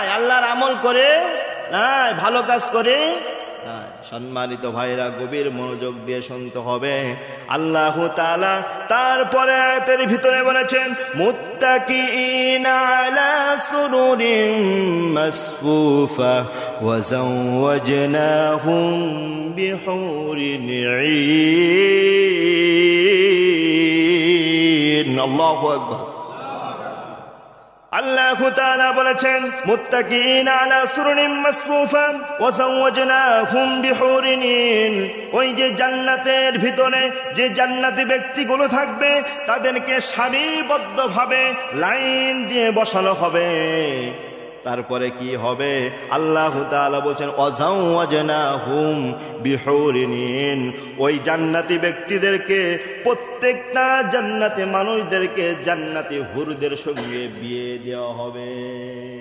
নাই, আল্লাহর আমল করে নাই, ভালো কাজ করে নাই। সম্মানিত ভাইরা, গভীর মনোযোগ দিয়ে শুনতে হবে। আল্লাহ তাআলা তারপরে আয়াতের ভিতরে বলেছেন, মুত্তাকিইনা আলা সুরুরিন মাসফুফা ওয়া যাওয়াজনাহুম বিহুরিন ঈন। আল্লাহু আকবার। আল্লাহ তাআলা বলেছেন, মুত্তাকিইনা আলা সুরুরিন মাসফুফা ওয়া যাওয়াজনাহুম বিহুরিন ঈন। ওই যে জান্নাতের ভিতরে যে জান্নাতি ব্যক্তিগুলো থাকবে, তাদেরকে সারিবদ্ধভাবে লাইন দিয়ে বসানো হবে। তারপরে কি হবে? আল্লাহ তাআলা বলেন, ওয়াজাওয়াজনাহুম বিহুরিন ঈন। ওই জান্নাতি ব্যক্তিদেরকে, প্রত্যেকটা জান্নাতি মানুষদেরকে জান্নাতি হুরদের সঙ্গে বিয়ে দেওয়া হবে।